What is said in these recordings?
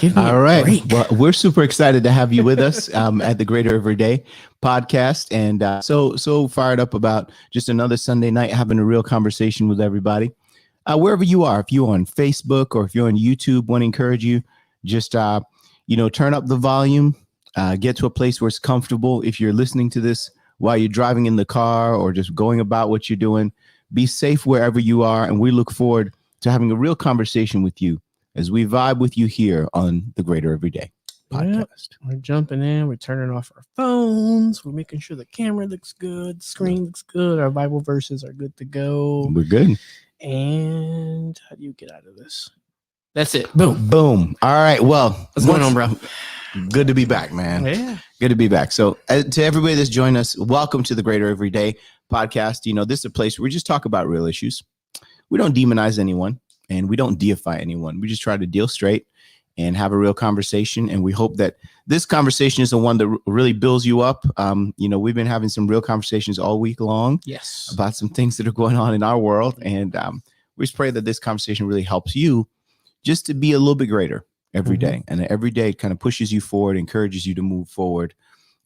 Give me All a right. break. Well, we're super excited to have you with us at the Greater Everyday podcast. And so fired up about just another Sunday night having a real conversation with everybody. Wherever you are, if you're on Facebook or if you're on YouTube, want to encourage you, just, turn up the volume, get to a place where it's comfortable. If you're listening to this while you're driving in the car or just going about what you're doing, be safe wherever you are. And we look forward to having a real conversation with you as we vibe with you here on the Greater Everyday podcast. Yep. We're jumping in. We're turning off our phones. We're making sure the camera looks good. The screen looks good. Our Bible verses are good to go. We're good. And how do you get out of this? That's it. Boom. Boom. All right. Well, What's going on, bro? Good to be back, man. Yeah. Good to be back. So to everybody that's joined us, welcome to the Greater Everyday podcast. This is a place where we just talk about real issues. We don't demonize anyone. And we don't deify anyone. We just try to deal straight and have a real conversation. And we hope that this conversation is the one that really builds you up. We've been having some real conversations all week long. Yes. About some things that are going on in our world. And we just pray that this conversation really helps you just to be a little bit greater every day. And every day it kind of pushes you forward, encourages you to move forward.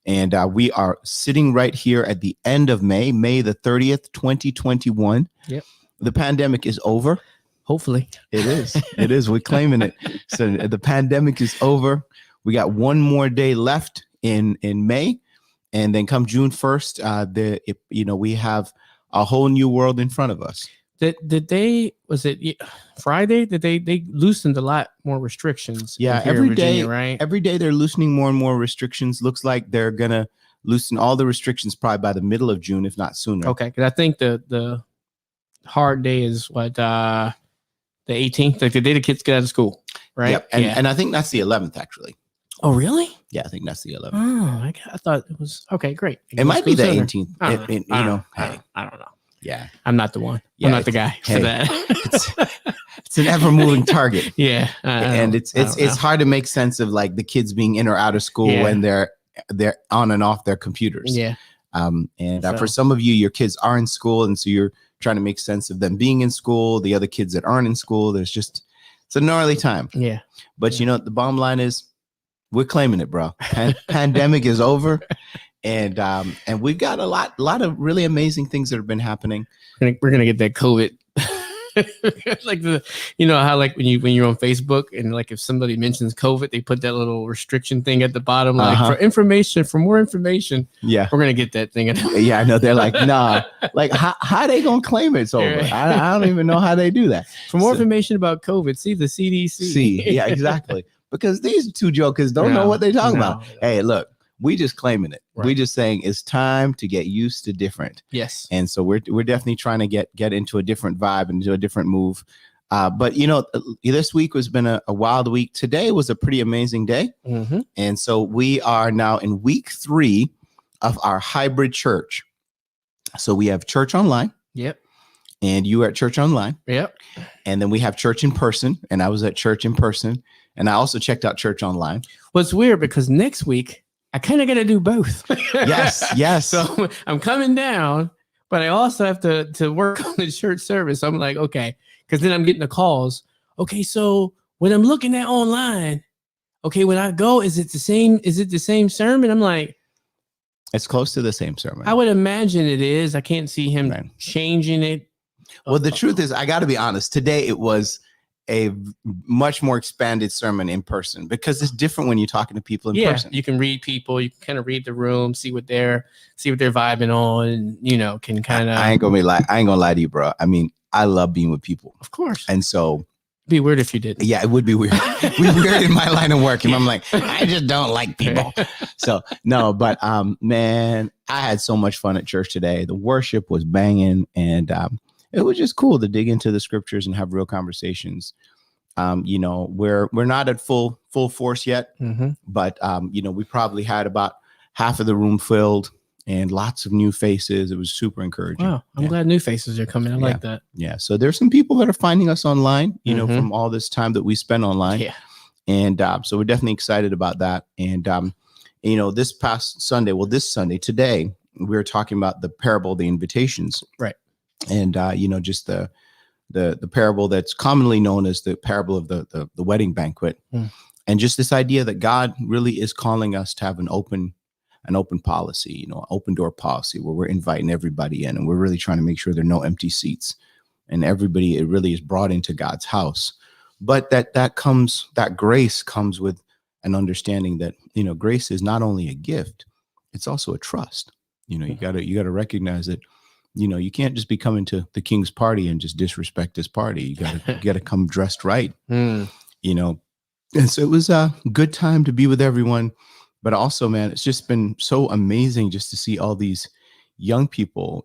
And we are sitting right here at the end of May the 30th, 2021. Yep. The pandemic is over. Hopefully. It is. It is. We're claiming it. So the pandemic is over. We got one more day left in May. And then come June 1st, we have a whole new world in front of us. Did they, was it Friday? Did they loosened a lot more restrictions? Yeah, here every in Virginia, day, right? Every day they're loosening more and more restrictions. Looks like they're going to loosen all the restrictions probably by the middle of June, if not sooner. Okay. Because I think the hard day is what, the 18th, like the day the kids get out of school, right? Yep. And I think that's the 11th, actually. Oh, really? Yeah, I think that's the 11th. Oh, I thought it was okay. Great. It might be the 18th. I don't know. Yeah, I'm not the one. Yeah, I'm not the guy for that. It's an ever moving target. Yeah, and it's hard to make sense of like the kids being in or out of school when they're on and off their computers. Yeah. For some of you, your kids are in school, and so you're trying to make sense of them being in school. The other kids that aren't in school, it's a gnarly time. Yeah. But the bottom line is we're claiming it, bro. Pandemic is over. And we've got a lot of really amazing things that have been happening. We're gonna get that COVID. Like how like when you're on Facebook and like if somebody mentions COVID, they put that little restriction thing at the bottom, like for more information. Yeah, we're gonna get that thing. Yeah, I know. They're like, nah. Like how they gonna claim it's over? I don't even know how they do that. For more information about COVID, see the CDC. Yeah, exactly. Because these two jokers don't know what they're talking about. Hey, look. We just claiming it. Right. We just saying it's time to get used to different. Yes. And so we're definitely trying to get into a different vibe, into a different move. But this week has been a wild week. Today was a pretty amazing day. Mm-hmm. And so we are now in week 3 of our hybrid church. So we have church online. Yep. And you are at church online. Yep. And then we have church in person. And I was at church in person. And I also checked out church online. Well, it's weird because next week, I kind of got to do both. Yes. So I'm coming down, but I also have to work on the church service. I'm like, okay, because then I'm getting the calls. Okay, so when I'm looking at online, okay, when I go, is it the same sermon? I'm like, it's close to the same sermon. I would imagine it is. I can't see him changing it. Well, the truth is, I got to be honest. Today it was a much more expanded sermon in person because it's different when you're talking to people in person. You can read people, you can kind of read the room, see what they're vibing on, and can kind of. I ain't gonna lie to you, bro. I mean, I love being with people, of course, and so it'd be weird if you didn't. Yeah, it would be weird. We're weird in my line of work, and I'm like, I just don't like people. So no, but man, I had so much fun at church today. The worship was banging, and it was just cool to dig into the scriptures and have real conversations. We're not at full force yet, but we probably had about half of the room filled and lots of new faces. It was super encouraging. Wow, I'm glad new faces are coming. I like that. Yeah. So there's some people that are finding us online, from all this time that we spend online. Yeah. And so we're definitely excited about that. And this past Sunday, today, we were talking about the parable, the invitations. Right. And just the parable that's commonly known as the parable of the wedding banquet. And just this idea that God really is calling us to have an open policy, open door policy, where we're inviting everybody in, and we're really trying to make sure there are no empty seats, and everybody, it really is brought into God's house. But that grace comes with an understanding that, grace is not only a gift, it's also a trust. You gotta recognize that, you can't just be coming to the king's party and just disrespect his party. You gotta come dressed right. And so it was a good time to be with everyone. But also, man, it's just been so amazing just to see all these young people,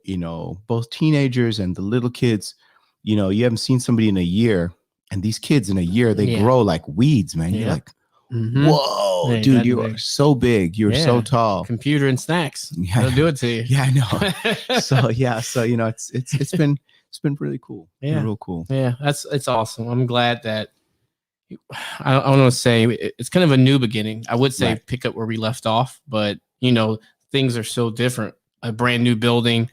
both teenagers and the little kids. You haven't seen somebody in a year, and these kids in a year, they grow like weeds, man. You're like, whoa, yeah, dude, you are so big. You're so tall. Computer and snacks. They'll do it to you. Yeah, I know. So it's been really cool. Yeah, real cool. Yeah, it's awesome. I'm glad that. I don't want to say it's kind of a new beginning. I would say pick up where we left off, but things are so different. A brand new building,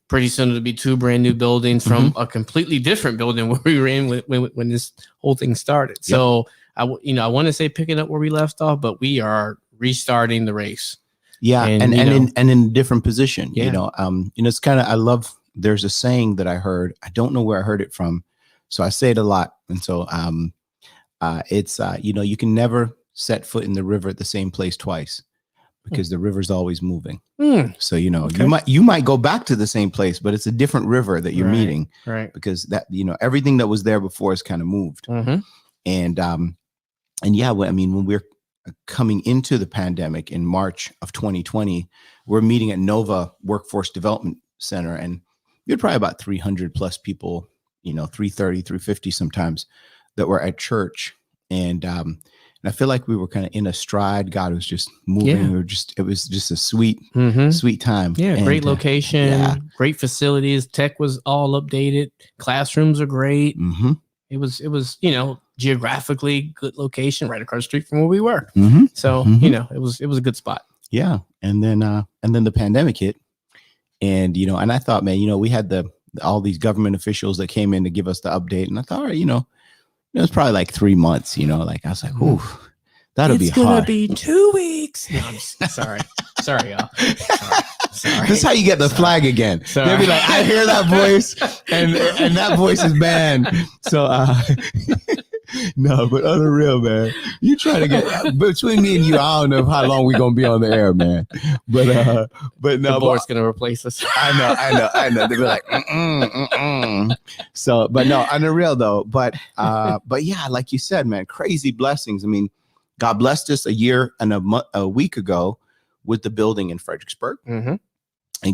pretty soon it'll be 2 brand new buildings from a completely different building where we were in when this whole thing started. Yep. So I want to say picking up where we left off, but we are restarting the race. Yeah, and in a different position. Yeah. It's kind of, I love. There's a saying that I heard. I don't know where I heard it from, so I say it a lot, and so it's you can never set foot in the river at the same place twice, because the river's always moving. So you might go back to the same place, but it's a different river that you're meeting, right? Because that everything that was there before is kind of moved. And yeah, when we're coming into the pandemic in March of 2020, we're meeting at Nova Workforce Development Center, and we had probably about 300 plus people, 330, 350 sometimes, that were at church. And I feel like we were kind of in a stride. God was just moving. It was just a sweet time. Yeah. And, great location, great facilities. Tech was all updated. Classrooms are great. It was, geographically good location right across the street from where we were. So, it was a good spot. Yeah. And then the pandemic hit, and, and I thought, man, we had all these government officials that came in to give us the update. And I thought, all right, it was probably like 3 months, like, I was like, ooh, that'll be hard. It's going to be 2 weeks. No, I'm sorry. Sorry, y'all. Sorry. This is how you get the flag again. They'll be like, I hear that voice, and that voice is banned. So, no, but on the real, man, you try to get between me and you. I don't know how long we're gonna be on the air, man. But no, the board's gonna replace us. I know. They'll be like, So, but no, on the real though. But yeah, like you said, man, crazy blessings. I mean, God blessed us a year and a week ago with the building in Fredericksburg, and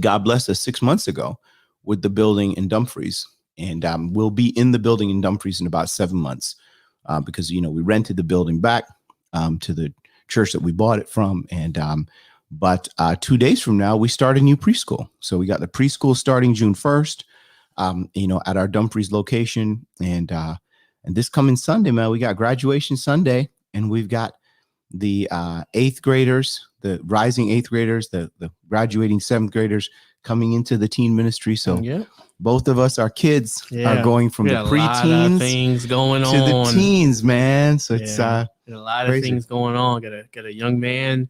God blessed us 6 months ago with the building in Dumfries, and we'll be in the building in Dumfries in about 7 months. Because, we rented the building back to the church that we bought it from. And but 2 days from now, we start a new preschool. So we got the preschool starting June 1st, at our Dumfries location. And this coming Sunday, man, we got graduation Sunday, and we've got the 8th graders, the rising 8th graders, the graduating 7th graders coming into the teen ministry. So both of us, our kids are going from the preteens things going to the teens, man. So it's a lot of things going on. Got a young man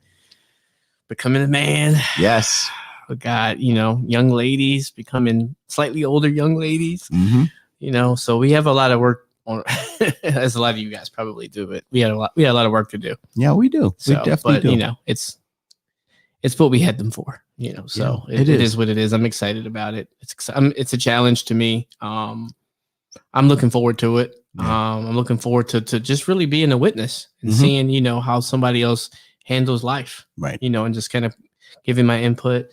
becoming a man. Yes. We got, young ladies becoming slightly older young ladies. So we have a lot of work on, as a lot of you guys probably do, but we had a lot of work to do. Yeah, we do. So, we definitely do. It's what we had them for, so it is what it is. I'm excited about it. It's a challenge to me. I'm looking forward to it. I'm looking forward to just really being a witness and seeing, how somebody else handles life. Right. And just kind of giving my input.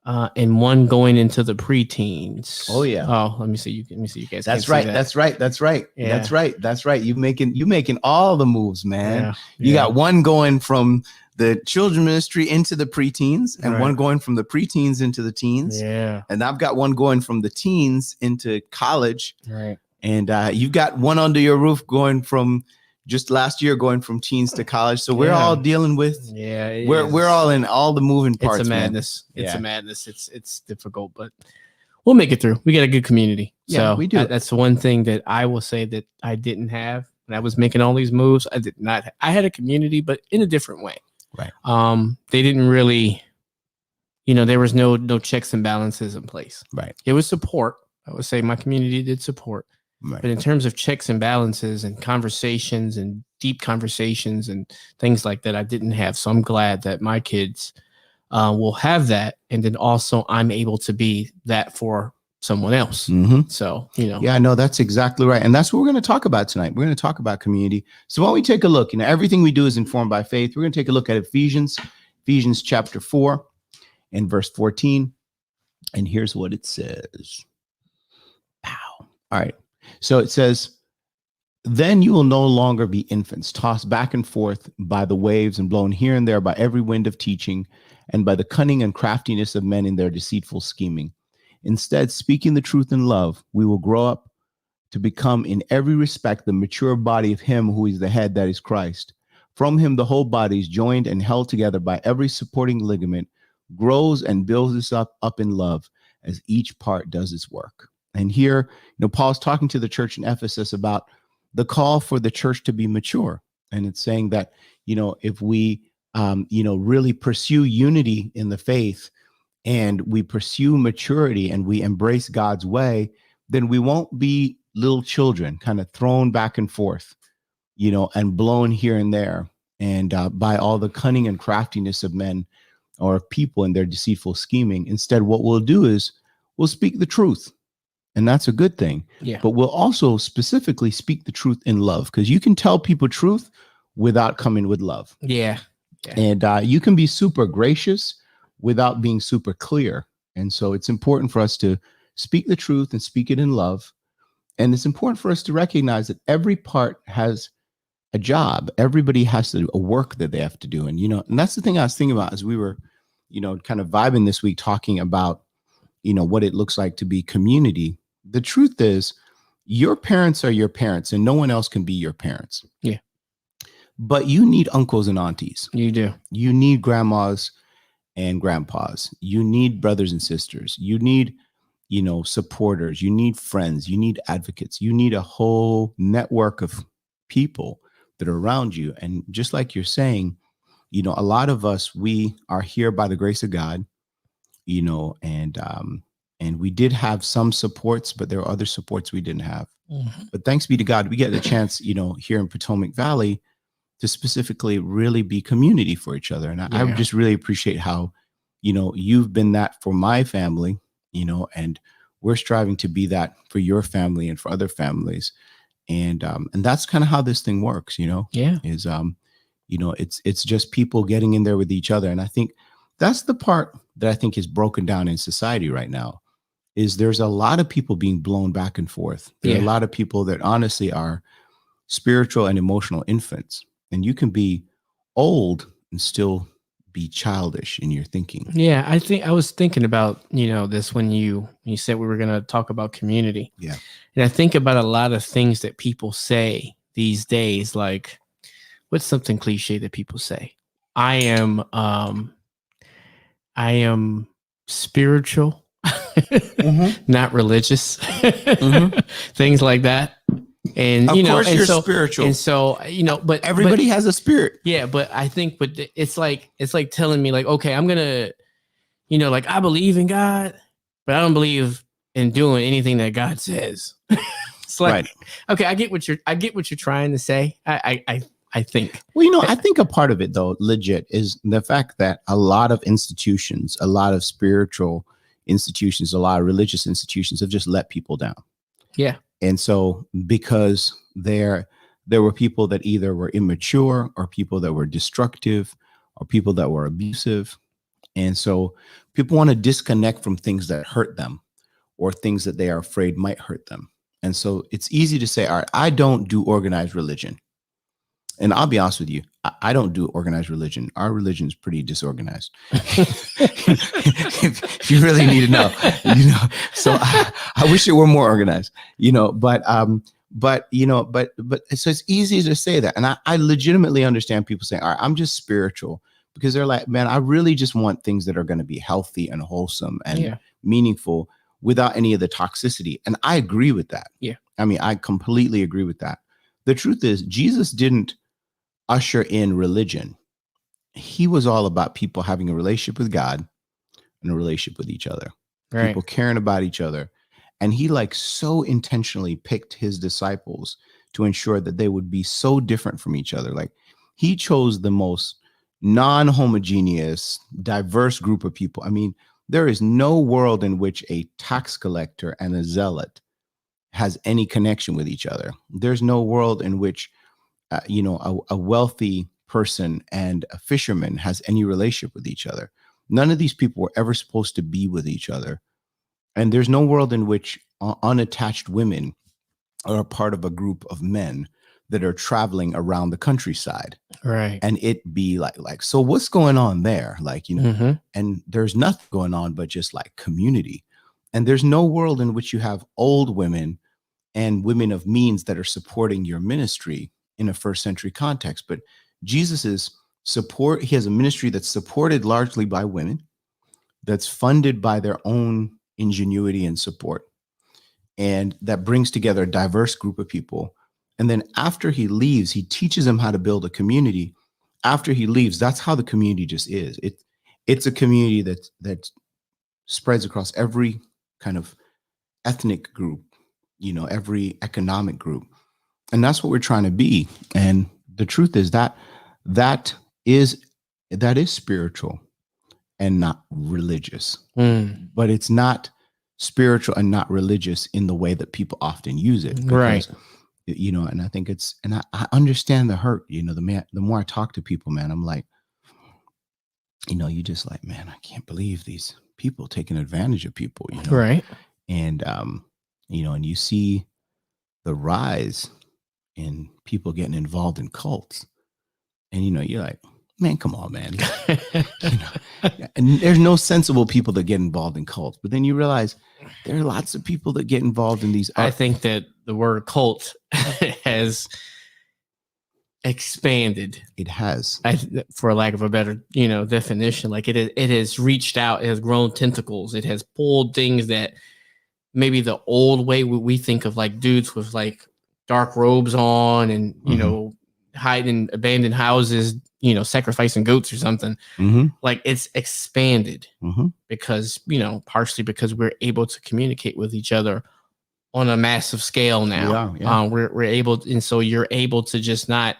And one going into the preteens. Oh yeah. Oh, let me see you guys. That's right. That's right. Yeah. That's right. You making all the moves, man. Yeah. You got one going from the children ministry into the preteens, and one going from the preteens into the teens. Yeah. And I've got one going from the teens into college. Right. And you've got one under your roof going from just last year, going from teens to college. So we're all dealing with, we're all in all the moving parts. It's a madness. Man. It's a madness. It's difficult, but we'll make it through. We got a good community. Yeah, so we do. That's one thing that I will say that I didn't have. when I was making all these moves, I did not. I had a community, but in a different way. Right. They didn't really, there was no checks and balances in place. Right. It was support. I would say my community did support. Right. But in terms of checks and balances and conversations and deep conversations and things like that, I didn't have. So I'm glad that my kids will have that. And then also I'm able to be that for someone else. Mm-hmm. So, Yeah, no, that's exactly right. And that's what we're going to talk about tonight. We're going to talk about community. So why don't we take a look? Everything we do is informed by faith. We're going to take a look at Ephesians chapter 4 and verse 14. And here's what it says. Wow. All right. So it says, then you will no longer be infants, tossed back and forth by the waves and blown here and there by every wind of teaching and by the cunning and craftiness of men in their deceitful scheming. Instead, speaking the truth in love, we will grow up to become in every respect the mature body of him who is the head, that is Christ. From him, the whole body is joined and held together by every supporting ligament, grows and builds us up in love as each part does its work. And here, Paul's talking to the church in Ephesus about the call for the church to be mature. And it's saying that, if we, really pursue unity in the faith and we pursue maturity and we embrace God's way, then we won't be little children kind of thrown back and forth, and blown here and there and by all the cunning and craftiness of men or people in their deceitful scheming. Instead, what we'll do is we'll speak the truth. And that's a good thing. Yeah. But we'll also specifically speak the truth in love, because you can tell people truth without coming with love. Yeah. And you can be super gracious without being super clear. And so it's important for us to speak the truth and speak it in love. And it's important for us to recognize that every part has a job. Everybody has to do a work that they have to do. And, and that's the thing I was thinking about as we were, kind of vibing this week, talking about, what it looks like to be community. The truth is, your parents are your parents and no one else can be your parents. Yeah. But you need uncles and aunties. You do. You need grandmas and grandpas. You need brothers and sisters. You need, supporters. You need friends. You need advocates. You need a whole network of people that are around you. And just like you're saying, a lot of us, we are here by the grace of God, and we did have some supports, but there are other supports we didn't have. Mm-hmm. But thanks be to God, we get the chance, here in Potomac Valley to specifically really be community for each other. And I just really appreciate how, you've been that for my family, and we're striving to be that for your family and for other families. And that's kind of how this thing works, is, it's just people getting in there with each other. And I think that's the part that I think is broken down in society right now, is there's a lot of people being blown back and forth. There are a lot of people that honestly are spiritual and emotional infants, and you can be old and still be childish in your thinking. Yeah. I was thinking about, this when you said we were going to talk about community. Yeah. And I think about a lot of things that people say these days, like what's something cliche that people say? I am spiritual, mm-hmm. not religious, mm-hmm. things like that. And of course you're spiritual. And so, but everybody has a spirit. Yeah. But I think, it's like telling me like, okay, I'm going to, like I believe in God, but I don't believe in doing anything that God says. It's like, right. Okay, I get what you're trying to say. I think. Well, I think a part of it, though, legit, is the fact that a lot of institutions, a lot of spiritual institutions, a lot of religious institutions have just let people down. Yeah. And so because there were people that either were immature or people that were destructive or people that were abusive. And so people want to disconnect from things that hurt them or things that they are afraid might hurt them. And so it's easy to say, all right, I don't do organized religion. And I'll be honest with you, I don't do organized religion. Our religion is pretty disorganized. if you really need to know, So I wish it were more organized, But so it's easy to say that, and I legitimately understand people saying, "All right, I'm just spiritual," because they're like, "Man, I really just want things that are going to be healthy and wholesome and meaningful without any of the toxicity." And I agree with that. Yeah, I mean, I completely agree with that. the truth is Jesus didn't usher in religion. He was all about people having a relationship with God and a relationship with each other, Right. people caring about each other. And he like so intentionally picked his disciples to ensure that they would be so different from each other. Like he chose the most non-homogeneous, diverse group of people. I mean, there is no world in which a tax collector and a zealot has any connection with each other. There's no world in which, a wealthy person and a fisherman has any relationship with each other. None of these people were ever supposed to be with each other. And there's no world in which unattached women are a part of a group of men that are traveling around the countryside. Right. And it be like, so what's going on there? Like, and there's nothing going on but just like community. And there's no world in which you have old women and women of means that are supporting your ministry in a first century context. But Jesus's support, he has a ministry that's supported largely by women, that's funded by their own ingenuity and support, and that brings together a diverse group of people. And then after he leaves, he teaches them how to build a community. After he leaves, that's how the community just is. It's a community that spreads across every kind of ethnic group, every economic group. And that's what we're trying to be. And the truth is that is spiritual and not religious. But it's not spiritual and not religious in the way that people often use it. Because, right. And I think I understand the hurt, the more I talk to people, man, I'm like, you just like, man, I can't believe these people taking advantage of people, Right. And, and you see the rise in people getting involved in cults, and, you're like, man, come on, man. And there's no sensible people that get involved in cults, but then you realize there are lots of people that get involved in these. I think that the word cult has expanded. It has, for lack of a better, definition. Like it has reached out, it has grown tentacles. It has pulled things that maybe the old way we think of, like dudes with like dark robes on and, hiding in abandoned houses, sacrificing goats or something. Like it's expanded because, partially because we're able to communicate with each other on a massive scale now. Yeah. We're able, and so you're able to just not,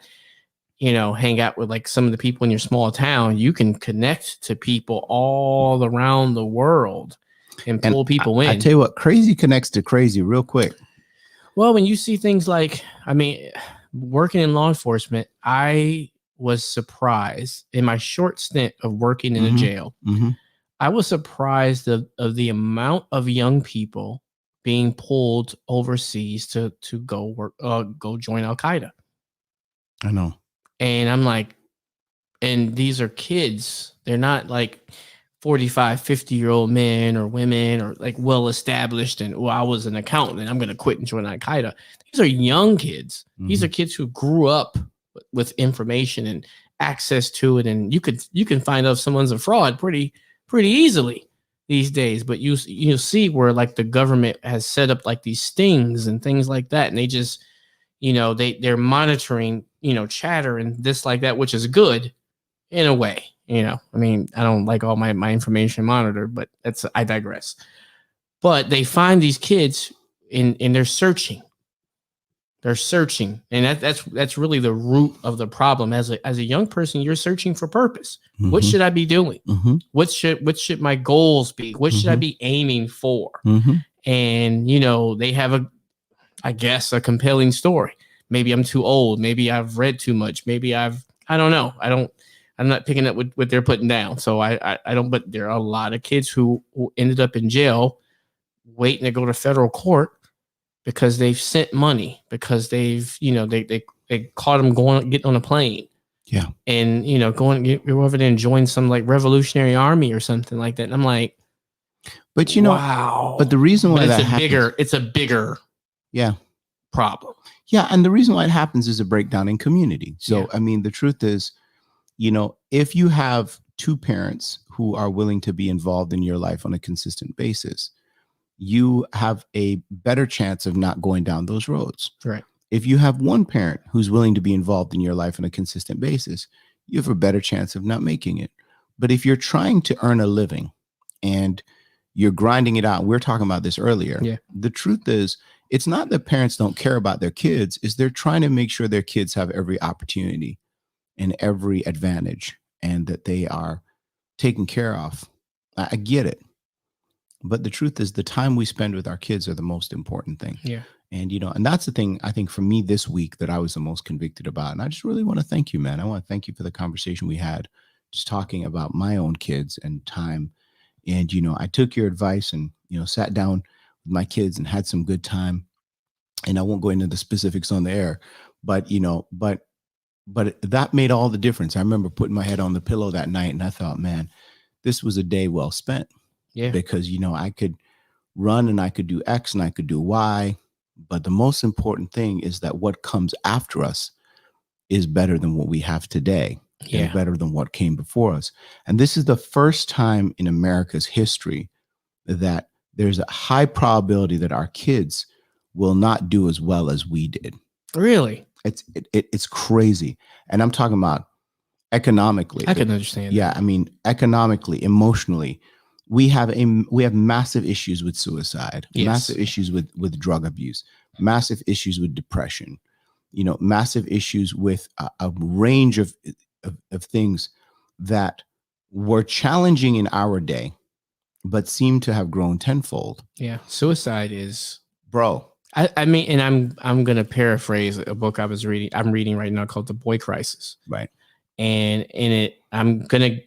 hang out with like some of the people in your small town. You can connect to people all around the world and pull people in. I tell you what, crazy connects to crazy real quick. Well, when you see things like, working in law enforcement, I was surprised in my short stint of working in a jail. I was surprised of the amount of young people being pulled overseas to go work, go join Al Qaeda. I know. And I'm like, and these are kids. They're not like 45, 50-year-old men or women or like well-established. And, well, I was an accountant and I'm going to quit and join Al Qaeda. These are young kids. These are kids who grew up with information and access to it. And you can find out if someone's a fraud pretty easily these days. But you see where like the government has set up like these stings and things like that. And they just, they're monitoring, chatter and this like that, which is good in a way. I don't like all my information monitored, but I digress. But they find these kids and they're searching. They're searching. And that's really the root of the problem. As a young person, you're searching for purpose. What should I be doing? What should my goals be? What should I be aiming for? And, they have a compelling story. Maybe I'm too old. Maybe I've read too much. Maybe I don't know. I'm not picking up what they're putting down. So I don't, but there are a lot of kids who ended up in jail waiting to go to federal court because they've sent money, because they've, they caught them getting on a plane. Yeah. And, go over there and join some like Revolutionary Army or something like that. And I'm like, but wow. But the reason why it's a bigger problem. Yeah. And the reason why it happens is a breakdown in community. So, the truth is, if you have two parents who are willing to be involved in your life on a consistent basis, you have a better chance of not going down those roads. Right. If you have one parent who's willing to be involved in your life on a consistent basis, you have a better chance of not making it. But if you're trying to earn a living and you're grinding it out, we were talking about this earlier. Yeah. The truth is, it's not that parents don't care about their kids, is they're trying to make sure their kids have every opportunity and every advantage and that they are taken care of. I get it. But the truth is, the time we spend with our kids are the most important thing. Yeah. And, and that's the thing I think for me this week that I was the most convicted about. And I just really want to thank you, man. I want to thank you for the conversation we had, just talking about my own kids and time. And, I took your advice and, sat down with my kids and had some good time. And I won't go into the specifics on the air, but, but that made all the difference. I remember putting my head on the pillow that night and I thought, man, this was a day well spent. Yeah. Because, I could run and I could do X and I could do Y. But the most important thing is that what comes after us is better than what we have today. Yeah. And better than what came before us. And this is the first time in America's history that there's a high probability that our kids will not do as well as we did. Really? It's crazy. And I'm talking about economically. I can understand. Yeah. That. I mean, economically, emotionally, we have massive issues with suicide, yes. massive issues with drug abuse, massive issues with depression, massive issues with a range of things that were challenging in our day, but seem to have grown tenfold. Yeah. Suicide is, bro. I mean, and I'm going to paraphrase a book I'm reading right now called The Boy Crisis. Right. And in it, I'm going to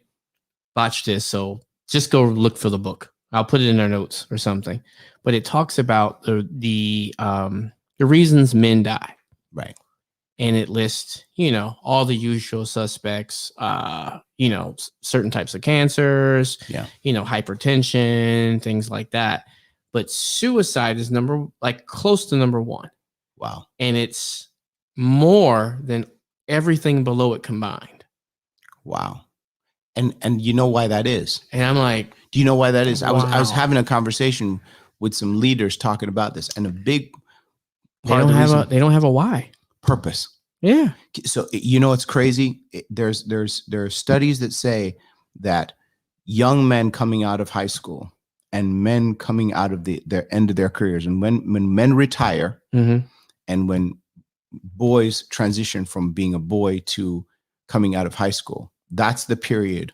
botch this. So just go look for the book. I'll put it in our notes or something, but it talks about the reasons men die. Right. And it lists, all the usual suspects, certain types of cancers, hypertension, things like that. But suicide is close to number one. Wow. And it's more than everything below it combined. Wow. And you know why that is? And I'm like, do you know why that is? Wow. I was having a conversation with some leaders talking about this, and a big part they don't have a why. Purpose. Yeah. So it's crazy. There are studies that say that young men coming out of high school and men coming out of their end of their careers, and when men retire, mm-hmm. and when boys transition from being a boy to coming out of high school, that's the period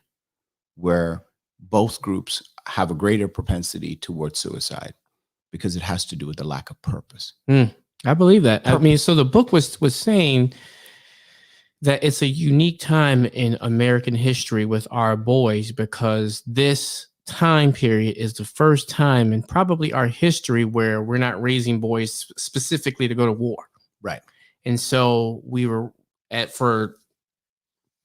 where both groups have a greater propensity towards suicide, because it has to do with the lack of purpose. I believe that. I mean, so the book was saying that it's a unique time in American history with our boys, because this time period is the first time in probably our history where we're not raising boys specifically to go to war. Right. And so we were for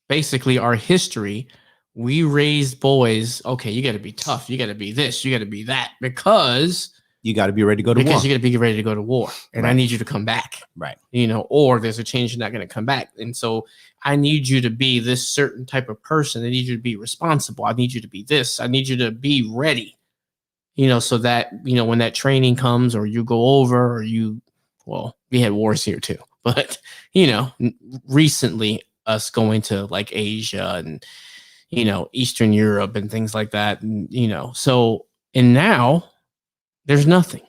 basically our history, we raised boys. Okay, you got to be tough. You got to be this. You got to be that, because you got to be ready to go to war. Because you got to be ready to go to war, and right. I need you to come back. Right. Or there's a change, you're not going to come back, and so I need you to be this certain type of person. I need you to be responsible. I need you to be this. I need you to be ready. So that when that training comes, or you go over, or we had wars here too, but recently us going to like Asia and Eastern Europe and things like that, and and now there's nothing.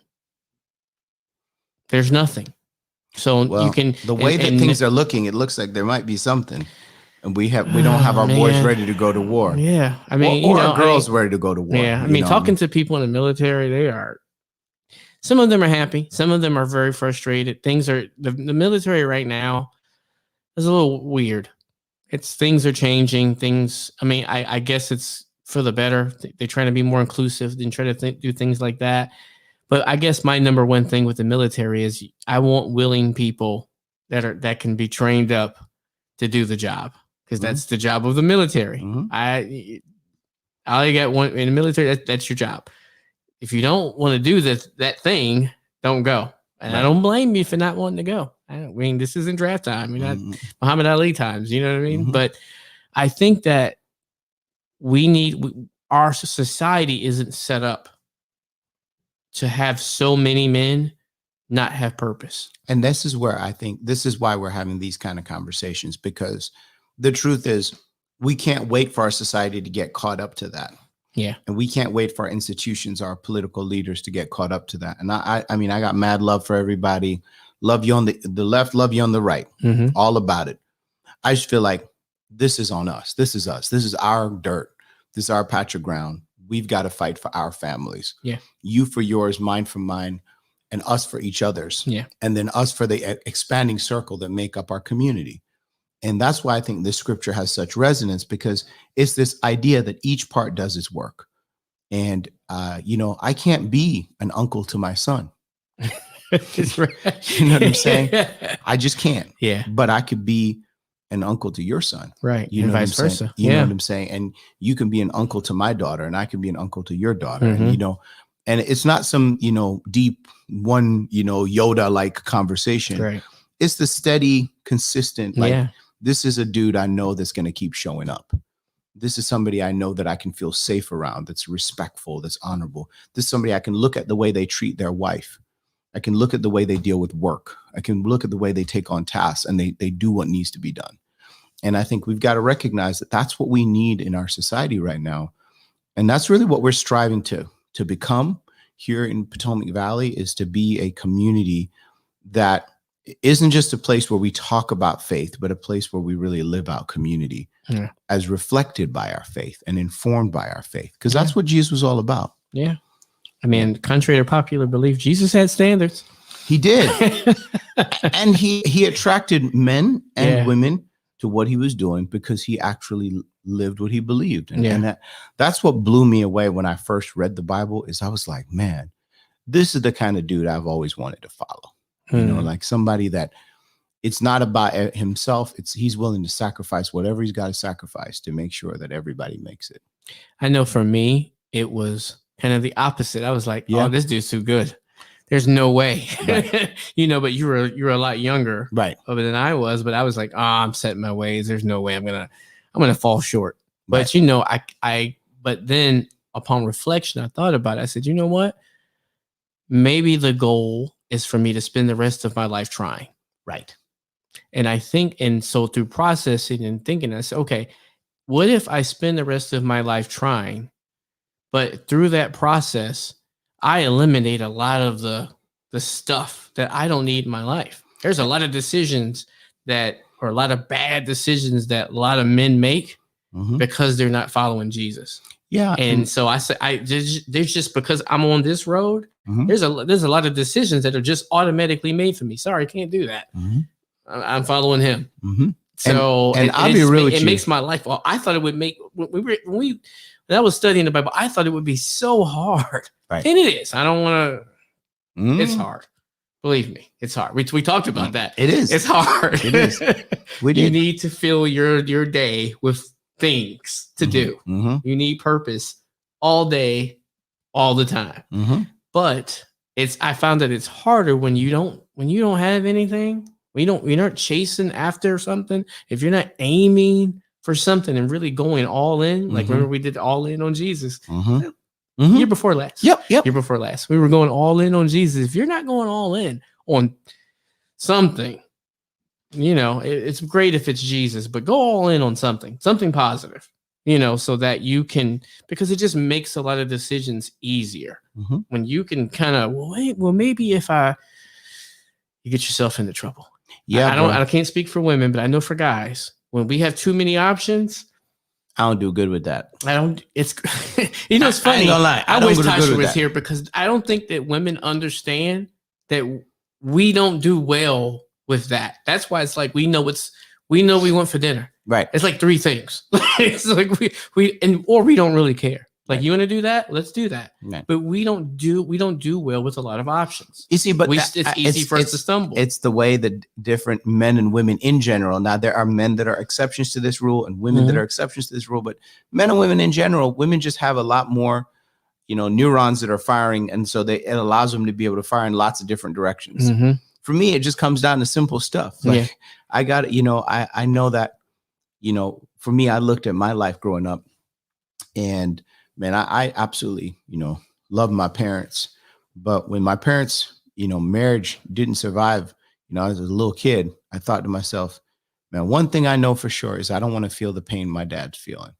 So you can, the way that things are looking, it looks like there might be something, and we don't have our boys ready to go to war. Yeah, I mean, or our girls ready to go to war. Yeah, I mean, talking to people in the military, some of them are happy, some of them are very frustrated. The military right now is a little weird. Things are changing. I guess it's for the better. They're trying to be more inclusive and try to do things like that. But I guess my number one thing with the military is I want willing people that can be trained up to do the job, because that's the job of the military. I only got one in the military. That's your job. If you don't want to do that thing, don't go. And I don't blame you for not wanting to go. I mean, this isn't draft time. You're not Muhammad Ali times. You know what I mean? But I think that our society isn't set up to have so many men not have purpose. And this is where I think this is why we're having these kind of conversations, because the truth is we can't wait for our society to get caught up to that. Yeah. And we can't wait for our institutions, our political leaders to get caught up to that. And I mean, I got mad love for everybody. Love you on the left, love you on the right, all about it. I just feel like this is on us. This is us. This is our dirt. This is our patch of ground. We've got to fight for our families. Yeah. You for yours, mine for mine, and us for each other's. Yeah. And then us for the expanding circle that make up our community. And that's why I think this scripture has such resonance, because it's this idea that each part does its work. And, I can't be an uncle to my son. That's right. You know what I'm saying? I just can't. Yeah. But I could be an uncle to your son. Right. You and know vice what I'm versa. saying? You know what I'm saying? And you can be an uncle to my daughter, and I can be an uncle to your daughter. And, and it's not some, deep one, Yoda like conversation. Right. It's the steady, consistent, Yeah. This is a dude I know that's going to keep showing up. This is somebody I know that I can feel safe around, that's respectful, that's honorable. This is somebody I can look at the way they treat their wife. I can look at the way they deal with work. I can look at the way they take on tasks, and they do what needs to be done. And I think we've got to recognize that that's what we need in our society right now. And that's really what we're striving to become here in Potomac Valley, is to be a community that isn't just a place where we talk about faith, but a place where we really live out community as reflected by our faith and informed by our faith, because that's what Jesus was all about. Yeah. I mean, contrary to popular belief, Jesus had standards. He did. And he attracted men and women to what he was doing because he actually lived what he believed. And that's what blew me away when I first read the Bible, is I was like, man, this is the kind of dude I've always wanted to follow. Like somebody that it's not about himself. He's willing to sacrifice whatever he's got to sacrifice to make sure that everybody makes it. I know for me, it was kind of the opposite. I was like, oh, this dude's too good. There's no way, right. But you're a lot younger right than I was, but I was like, I'm setting my ways. There's no way I'm going to fall short. But, but then upon reflection, I thought about it. I said, you know what? Maybe the goal is for me to spend the rest of my life trying. Right. And I think, and so through processing and thinking, I said, okay, what if I spend the rest of my life trying, but through that process, I eliminate a lot of the stuff that I don't need in my life. There's a lot of decisions or a lot of bad decisions that a lot of men make because they're not following Jesus. Yeah. And so I said, there's just, because I'm on this road, there's a lot of decisions that are just automatically made for me. Sorry, I can't do that. I'm following him. So and I'll be real with you. It makes my life. Well, I thought it would make when I was studying the Bible, I thought it would be so hard. Right. And it is. I don't want to. It's hard. Believe me, it's hard. We talked about that. It is. It's hard. It is. You need to fill your day with things to do. You need purpose all day, all the time. But I found that it's harder when you don't have anything. You're not chasing after something. If you're not aiming for something and really going all in, like remember we did all in on Jesus. Year before last. Yep. Year before last. We were going all in on Jesus. If you're not going all in on something, it's great if it's Jesus, but go all in on something positive, so that you can, because it just makes a lot of decisions easier when you can kind of, maybe if you get yourself into trouble. Yeah. I can't speak for women, but I know for guys, when we have too many options, I don't do good with that. It's it's funny. I ain't gonna lie. I wish Tasha was here, because I don't think that women understand that we don't do well with that. That's why it's like we know we went for dinner. Right. It's like 3 things. It's like or we don't really care. Like, you want to do that? Let's do that. Right. But we don't do well with a lot of options. You see, but it's easy for us to stumble. It's the way that different men and women in general. Now, there are men that are exceptions to this rule and women that are exceptions to this rule. But men and women in general, women just have a lot more, neurons that are firing. And so it allows them to be able to fire in lots of different directions. For me, it just comes down to simple stuff. Like, I got it. I know that, for me, I looked at my life growing up, and man, I absolutely, love my parents. But when my parents, marriage didn't survive, as a little kid, I thought to myself, man, one thing I know for sure is I don't want to feel the pain my dad's feeling,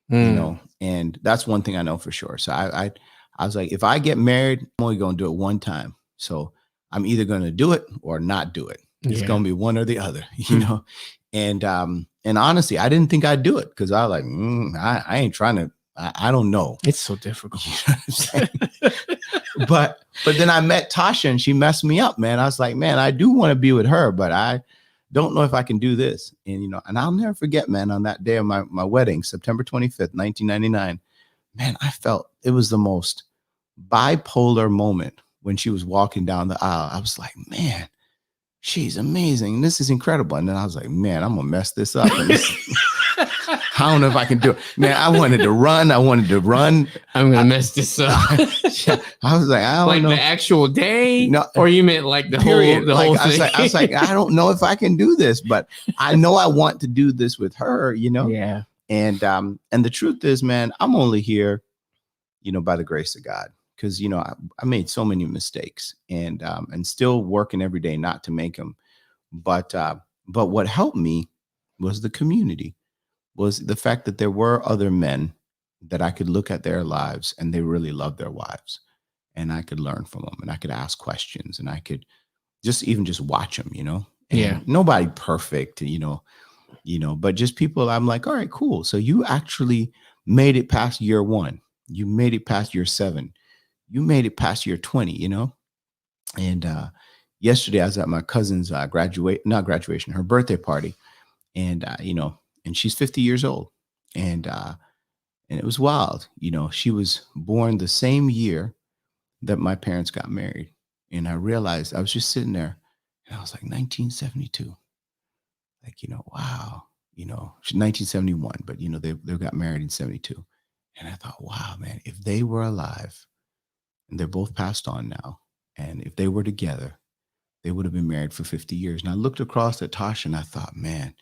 and that's one thing I know for sure. So I was like, if I get married, I'm only going to do it one time. So I'm either going to do it or not do it. It's going to be one or the other, and honestly, I didn't think I'd do it because I was like, I ain't trying to, I don't know. It's so difficult. But then I met Tasha and she messed me up, man. I was like, man, I do want to be with her, but I don't know if I can do this. And, and I'll never forget, man, on that day of my wedding, September 25th, 1999, man, I felt it was the most bipolar moment when she was walking down the aisle. I was like, man, she's amazing. This is incredible. And then I was like, man, I'm going to mess this up. I don't know if I can do it. Man, I wanted to run. I'm going to mess this up. I was like, I don't know. Like the actual day? No, or you meant like the period. whole thing? I was like, I don't know if I can do this, but I know I want to do this with her, Yeah. And the truth is, man, I'm only here, by the grace of God. Because, I made so many mistakes and still working every day not to make them. But what helped me was the community, was the fact that there were other men that I could look at their lives and they really loved their wives, and I could learn from them and I could ask questions and I could just watch them, And nobody perfect, but just people I'm like, all right, cool. So you actually made it past year 1. You made it past year 7. You made it past year 20, And yesterday I was at my cousin's her birthday party. And, and she's 50 years old. And it was wild. She was born the same year that my parents got married. And I realized I was just sitting there and I was like, 1972. Like, wow, she's 1971, but, they got married in 72. And I thought, wow, man, if they were alive, and they're both passed on now, and if they were together, they would have been married for 50 years. And I looked across at Tasha and I thought, man,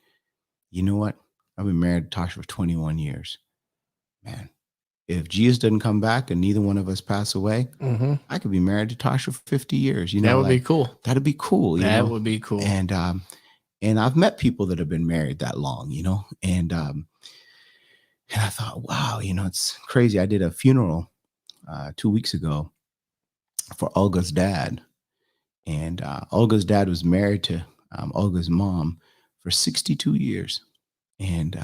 you know what? I've been married to Tasha for 21 years. Man, if Jesus doesn't come back and neither one of us pass away, I could be married to Tasha for 50 years. That would be cool. That'd be cool. That would be cool. And I've met people that have been married that long, and I thought, wow, it's crazy. I did a funeral 2 weeks ago for Olga's dad. And Olga's dad was married to Olga's mom for 62 years. And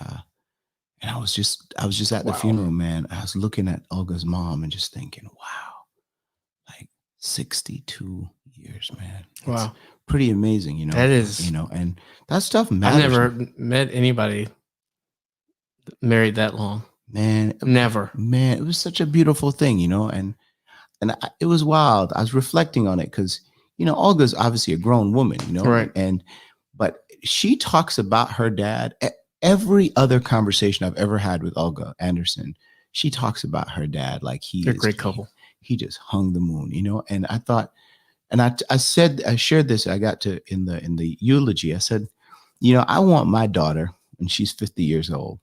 I was just at the funeral, man. I was looking at Olga's mom and just thinking, wow, like 62 years, man. Wow. It's pretty amazing, That is, and that stuff matters. I've never met anybody married that long. Man, never. Man, it was such a beautiful thing, and it was wild. I was reflecting on it because, Olga's obviously a grown woman, right. But she talks about her dad. Every other conversation I've ever had with Olga Anderson, she talks about her dad like they're a great couple. He just hung the moon, and I thought, and I shared this, I got to in the eulogy, I said, I want my daughter, and she's 50 years old,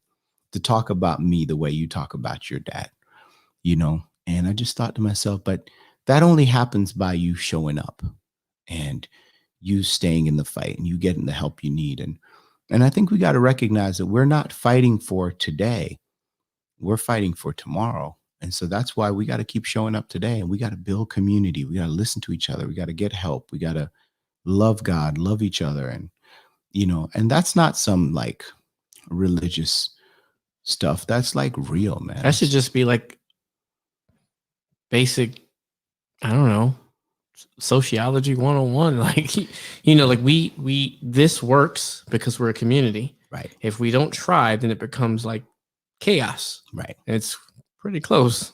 to talk about me the way you talk about your dad, and I just thought to myself, but that only happens by you showing up and you staying in the fight and you getting the help you need. And I think we got to recognize that we're not fighting for today. We're fighting for tomorrow. And so that's why we got to keep showing up today, and we got to build community. We got to listen to each other. We got to get help. We got to love God, love each other. And, and that's not some like religious stuff. That's like real, man. That should just be like basic, I don't know, sociology 101. Like, like we this works because we're a community. Right. If we don't try, then it becomes like chaos. Right. And it's pretty close.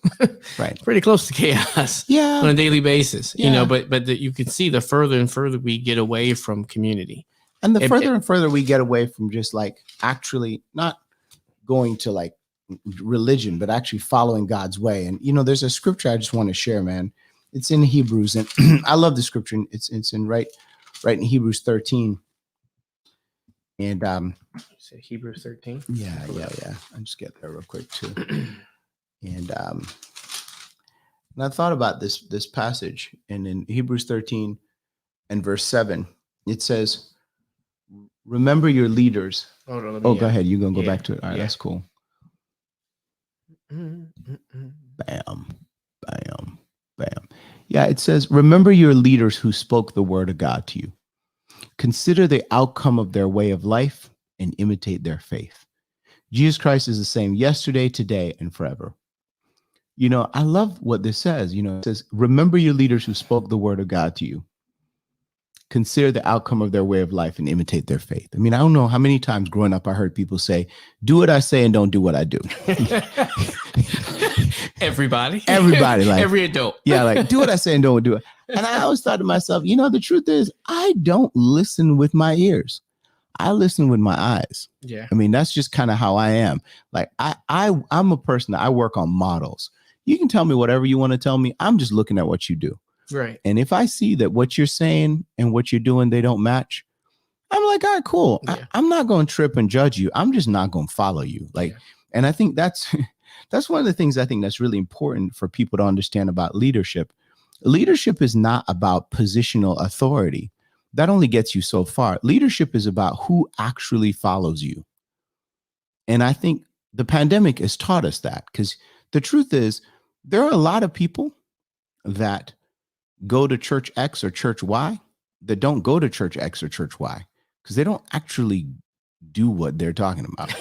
Right. Pretty close to chaos. Yeah. On a daily basis. Yeah. But you can see the further and further we get away from community. And the further and further we get away from just like actually not going to like religion, but actually following God's way. And, there's a scripture I just want to share, man. It's in Hebrews, and I love the scripture. It's in right in Hebrews 13. And say Hebrews 13. Yeah. I'll just get there real quick too. And I thought about this passage, and in Hebrews 13, and verse 7. It says, remember your leaders. Hold on, Go ahead. You're going to go yeah, back to it. All right, yeah. that's cool. Mm, mm, mm. Bam, bam, bam. Yeah, it says, remember your leaders who spoke the word of God to you. Consider the outcome of their way of life and imitate their faith. Jesus Christ is the same yesterday, today, and forever. You know, I love what this says. You know, it says, remember your leaders who spoke the word of God to you. Consider the outcome of their way of life and imitate their faith. I mean, I don't know how many times growing up I heard people say, do what I say and don't do what I do. Everybody, like every adult. Yeah, like do what I say and don't do it. And I always thought to myself, you know, the truth is I don't listen with my ears. I listen with my eyes. Yeah. I mean, that's just kind of how I am. Like I'm a person that I work on models. You can tell me whatever you want to tell me. I'm just looking at what you do. Right. And if I see that what you're saying and what you're doing, they don't match, I'm like, all right, cool. Yeah. I'm not going to trip and judge you. I'm just not going to follow you. Like, and I think that's one of the things I think that's really important for people to understand about leadership. Leadership is not about positional authority. That only gets you so far. Leadership is about who actually follows you. And I think the pandemic has taught us that, because the truth is there are a lot of people that go to church X or church Y that don't go to church X or church Y because they don't actually do what they're talking about.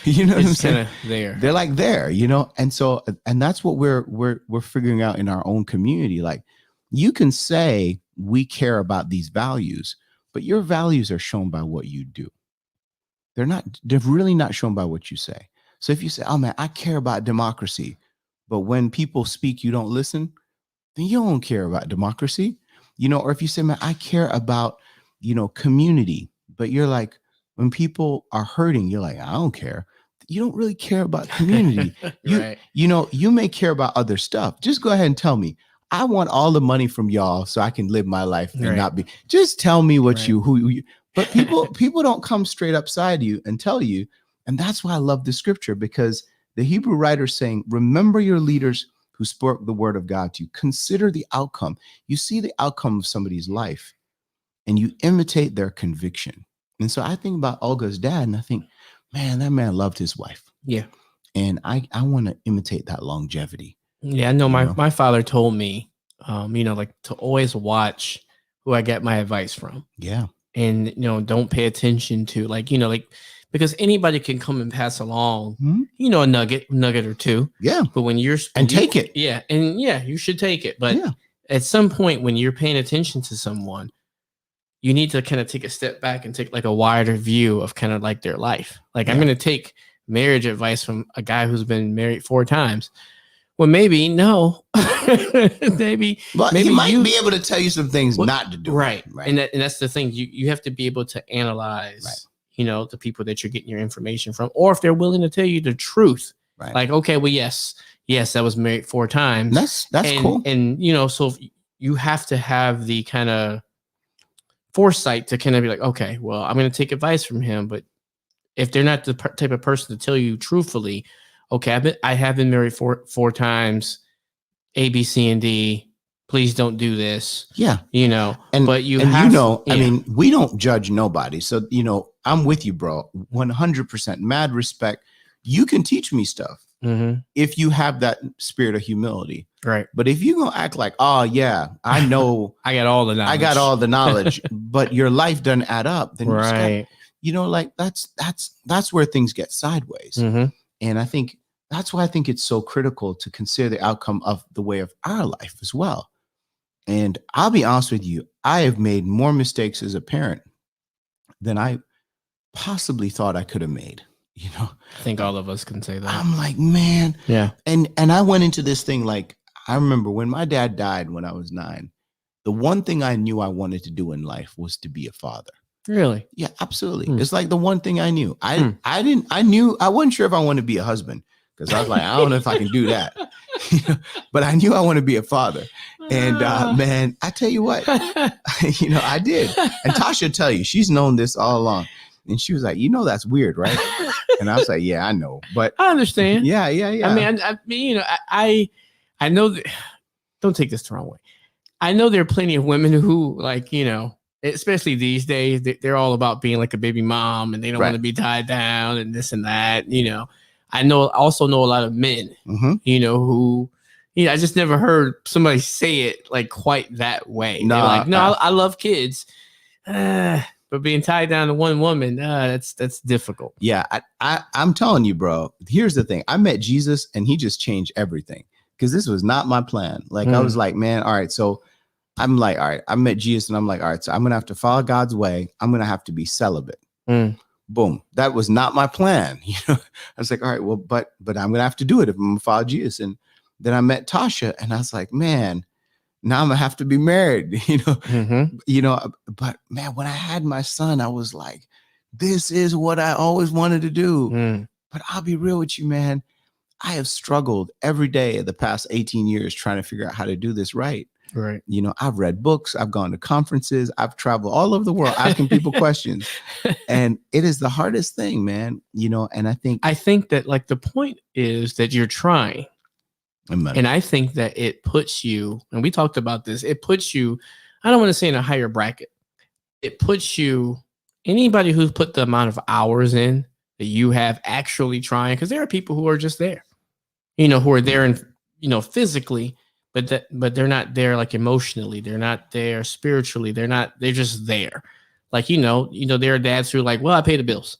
You know what I'm saying? They're like there, you know? And so, and that's what we're figuring out in our own community. Like, you can say we care about these values, but your values are shown by what you do. They're really not shown by what you say. So if you say, oh man, I care about democracy, but when people speak, you don't listen, then you don't care about democracy, you know? Or if you say, man, I care about, you know, community, but you're like, when people are hurting, you're like, I don't care. You don't really care about community. Right. You know, you may care about other stuff. Just go ahead and tell me, I want all the money from y'all so I can live my life and not be, just tell me what you, but people don't come straight upside you and tell you. And that's why I love the scripture, because the Hebrew writer is saying, remember your leaders who spoke the word of God to you. Consider the outcome. You see the outcome of somebody's life and you imitate their conviction. And so I think about Olga's dad and I think, man, that man loved his wife. Yeah. And I want to imitate that longevity. Yeah, I know my father told me, you know, like to always watch who I get my advice from. Yeah. And, you know, don't pay attention to like, you know, like, because anybody can come and pass along, you know, a nugget or two. Yeah. But when take it. Yeah. And yeah, you should take it. But at some point when you're paying attention to someone, you need to kind of take a step back and take like a wider view of kind of like their life. Like I'm going to take marriage advice from a guy who's been married 4 times. Well, maybe no, maybe he might be able to tell you some things not to do. Right. And that's the thing. You have to be able to analyze, you know, the people that you're getting your information from, or if they're willing to tell you the truth. Right. Like, okay, well, yes, I was married 4 times. That's cool. And, you know, so you have to have the kind of foresight to kind of be like, okay, well, I'm going to take advice from him. But if they're not the type of person to tell you truthfully, okay, I have been married 4 times, A, B, C, and D. Please don't do this. Yeah. You know, I mean, we don't judge nobody. So, you know, I'm with you, bro. 100% mad respect. You can teach me stuff if you have that spirit of humility. Right. But if you're going to act like, oh, yeah, I know. I got all the knowledge. But your life doesn't add up. Then you know, like that's where things get sideways. And I think that's why I think it's so critical to consider the outcome of the way of our life as well. And I'll be honest with you, I have made more mistakes as a parent than I possibly thought I could have made. You know, I think all of us can say that. I'm like, man. Yeah. And I went into this thing like, I remember when my dad died when I was 9, the one thing I knew I wanted to do in life was to be a father. Really? Yeah, absolutely. It's like the one thing I knew. I wasn't sure if I wanted to be a husband, because I was like, I don't know if I can do that. But I knew I wanted to be a father. And man, I tell you what, you know, I did. And Tasha will tell you, she's known this all along. And she was like, you know, that's weird, right? And I was like, yeah, I know. But I understand. Yeah. I mean, you know, I know that, don't take this the wrong way. I know there are plenty of women who, like, especially these days, they're all about being like a baby mom, and they don't want to be tied down and this and that. I also know a lot of men, who, I just never heard somebody say it like quite that way. They're like, no, I love kids, but being tied down to one woman, that's difficult. Yeah, I'm telling you, bro. Here's the thing: I met Jesus, and he just changed everything, because this was not my plan. Like I was like, man, all right, so. I'm like, all right, I met Jesus, and I'm like, all right, so I'm going to have to follow God's way. I'm going to have to be celibate. Boom. That was not my plan. I was like, all right, well, but I'm going to have to do it if I'm going to follow Jesus. And then I met Tasha, and I was like, man, now I'm going to have to be married, but man, when I had my son, I was like, this is what I always wanted to do. But I'll be real with you, man. I have struggled every day the past 18 years trying to figure out how to do this right. Right. I've read books, I've gone to conferences, I've traveled all over the world asking people questions. And it is the hardest thing, man. And I think that, like, the point is that you're trying. Amen. And I think that it puts you, and we talked about this, it puts you, I don't want to say in a higher bracket. It puts you, anybody who's put the amount of hours in that you have actually trying, because there are people who are just there, who are there and, physically, but they're not there, like, emotionally. They're not there spiritually. They're just there. Like, there are dads who are like, well, I pay the bills.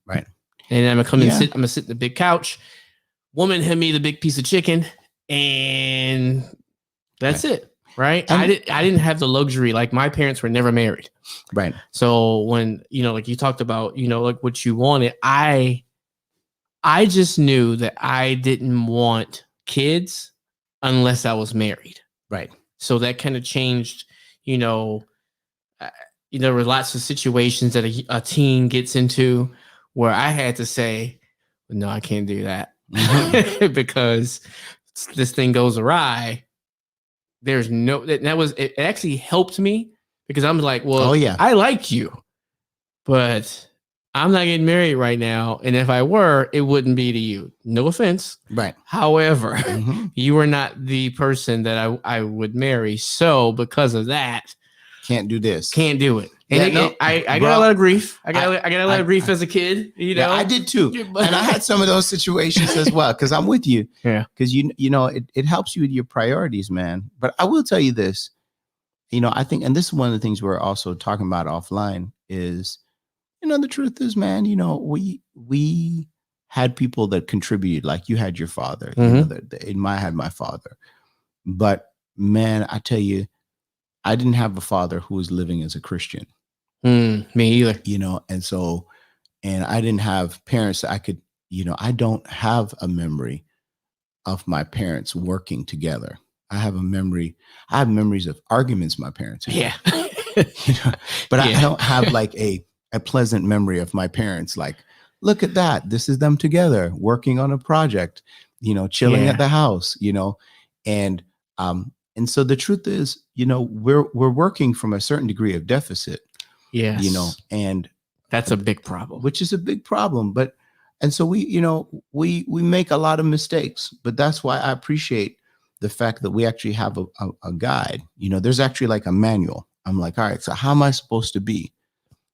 Right. And I'm going to I'm going to sit in the big couch. Woman had me the big piece of chicken, and that's it. Right. And I didn't have the luxury. Like, my parents were never married. Right. So when, like you talked about, like what you wanted, I just knew that I didn't want kids unless I was married. Right. So that kind of changed, there were lots of situations that a teen gets into where I had to say, no, I can't do that. Because this thing goes awry. There's it actually helped me, because I'm like, well, I like you, but I'm not getting married right now. And if I were, it wouldn't be to you. No offense. Right. However, you are not the person that I would marry. So because of that, can't do this. Can't do it. And I got a lot of grief. I got a lot of grief as a kid. Yeah, I did too. And I had some of those situations as well, because I'm with you. Yeah. Because it helps you with your priorities, man. But I will tell you this. I think, and this is one of the things we're also talking about offline, is the truth is, man, we had people that contributed, like you had your father, I had my father. But man, I tell you, I didn't have a father who was living as a Christian. Me either. And so, and I didn't have parents that I could, I don't have a memory of my parents working together. I have memories of arguments my parents had. Yeah. But I don't have like a pleasant memory of my parents. Like, look at that. This is them together working on a project, chilling at the house, and so the truth is, we're working from a certain degree of deficit. Yes. And that's a big problem. Which is a big problem. And so we make a lot of mistakes, but that's why I appreciate the fact that we actually have a guide. There's actually like a manual. I'm like, all right, so how am I supposed to be?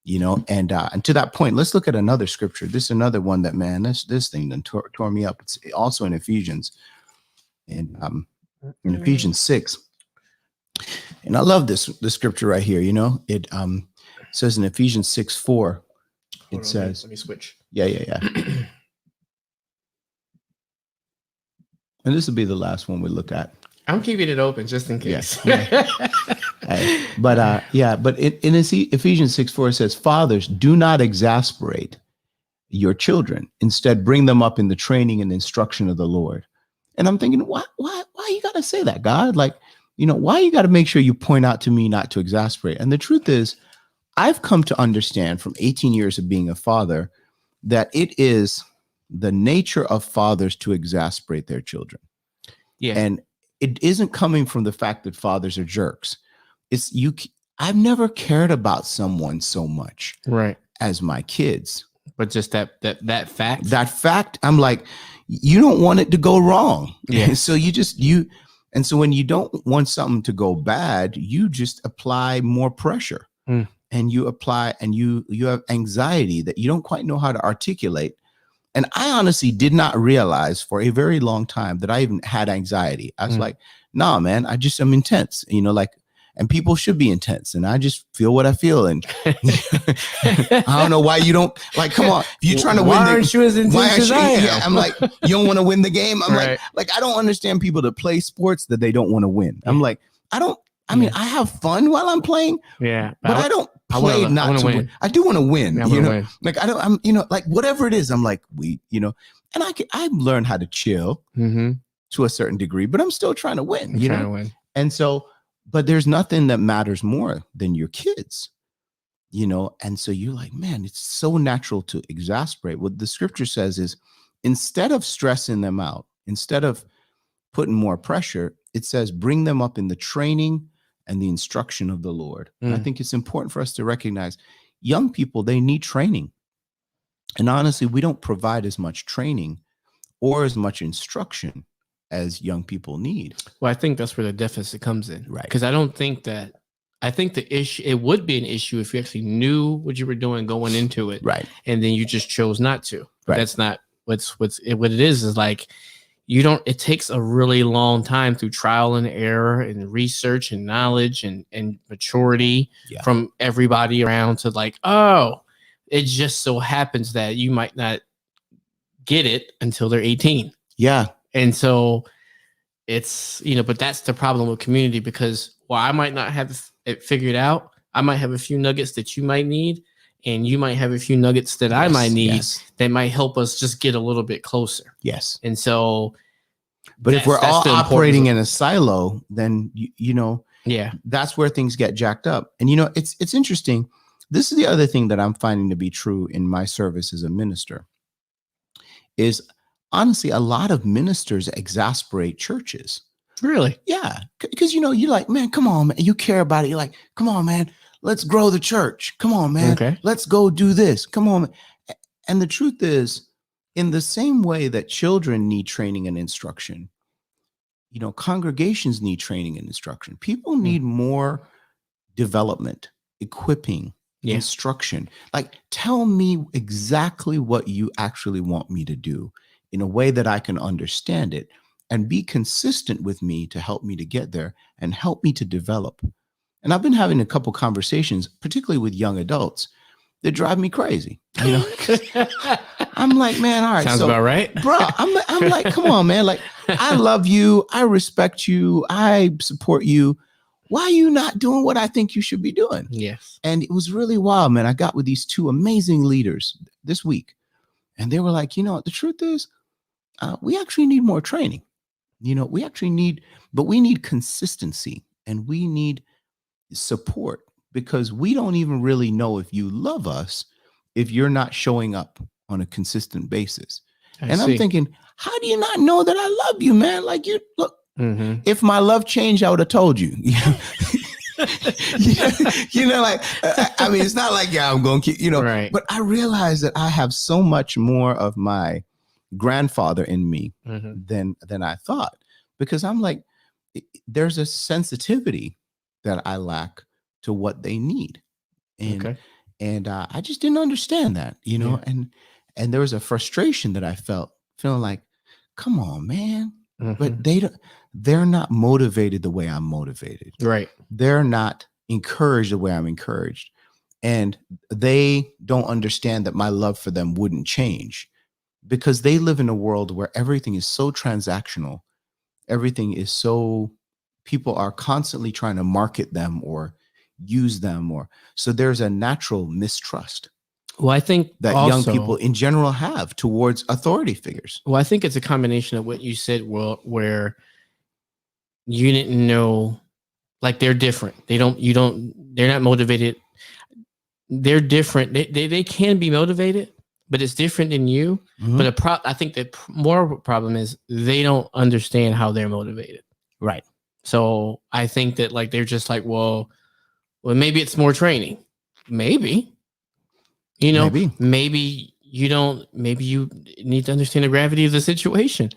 And to that point, let's look at another scripture. This is another one that, man, this thing then tore me up. It's also in Ephesians, and in Ephesians 6. And I love this scripture right here. It says in Ephesians 6:4, it says, let me switch. Yeah. And this will be the last one we look at. I'm keeping it open just in case. But in Ephesians 6:4, it says, fathers, do not exasperate your children. Instead, bring them up in the training and instruction of the Lord. And I'm thinking, why you got to say that, God? Like, why you got to make sure you point out to me not to exasperate? And the truth is, I've come to understand from 18 years of being a father that it is the nature of fathers to exasperate their children. Yeah. And it isn't coming from the fact that fathers are jerks. It's I've never cared about someone so much, right, as my kids. But just that fact. That fact, I'm like, you don't want it to go wrong. Yeah. So you And so when you don't want something to go bad, you just apply more pressure. And you apply, and you have anxiety that you don't quite know how to articulate. And I honestly did not realize for a very long time that I even had anxiety. I was like, nah, man, I just am intense, like, and people should be intense. And I just feel what I feel. And I don't know why you don't, like, come on. If you're trying to win, aren't you as intense as I am? Yeah, I'm like, you don't want to win the game. I'm like, I don't understand people that play sports that they don't want to win. I'm like, I mean, I have fun while I'm playing. Yeah. But I don't play not to win. I do want to win. Win. Like I'm, like whatever it is, I'm like, and I've learned how to chill to a certain degree, but I'm still trying to win. Trying to win. And so, but there's nothing that matters more than your kids, and so you're like, man, it's so natural to exasperate. What the scripture says is, instead of stressing them out, instead of putting more pressure, it says, bring them up in the training and the instruction of the Lord. I think it's important for us to recognize young people, they need training. And honestly, we don't provide as much training or as much instruction as young people need. Well, I think that's where the deficit comes in. Right. Because I think the issue, it would be an issue if you actually knew what you were doing going into it. Right. And then you just chose not to. Right. That's not what it is like, it takes a really long time through trial and error and research and knowledge and maturity from everybody around to like, oh, it just so happens that you might not get it until they're 18. Yeah. And so it's, but that's the problem with community, because while I might not have it figured out, I might have a few nuggets that you might need, and you might have a few nuggets that I might need that might help us just get a little bit closer. Yes. And so, but if we're all operating in a silo, then, that's where things get jacked up. And, it's interesting. This is the other thing that I'm finding to be true in my service as a minister is, honestly, a lot of ministers exasperate churches. Really? Yeah. Because, you're like, man, come on, man. You care about it. You're like, come on, man. Let's grow the church. Come on, man. Okay. Let's go do this. Come on, man. And the truth is, in the same way that children need training and instruction, congregations need training and instruction. People need more development, equipping, instruction. Like, tell me exactly what you actually want me to do in a way that I can understand it, and be consistent with me to help me to get there and help me to develop. And I've been having a couple conversations, particularly with young adults, that drive me crazy. I'm like, man, all right. Sounds about right. Bro, I'm like, come on, man. Like, I love you. I respect you. I support you. Why are you not doing what I think you should be doing? Yes. And it was really wild, man. I got with these two amazing leaders this week, and they were like, the truth is, we actually need more training. We actually need consistency, and we need support, because we don't even really know if you love us if you're not showing up on a consistent basis. I'm thinking, how do you not know that I love you, man? Like, you look, if my love changed, I would have told you. Like, I mean, it's not like, I'm going to keep, right. But I realize that I have so much more of my grandfather in me than I thought, because I'm like, there's a sensitivity that I lack to what they need. And I just didn't understand that, and there was a frustration that I felt, feeling like, come on, man. But they're not motivated the way I'm motivated. Right. They're not encouraged the way I'm encouraged. And they don't understand that my love for them wouldn't change, because they live in a world where everything is so transactional. Everything is so, people are constantly trying to market them or use them, so there's a natural mistrust. Well, I think that young people in general have towards authority figures. Well, I think it's a combination of what you said, where you didn't know, like, they're different. They're not motivated. They're different. They can be motivated, but it's different than you. But I think the more problem is they don't understand how they're motivated. Right. So I think that, like, they're just like, well, maybe it's more training. Maybe you need to understand the gravity of the situation.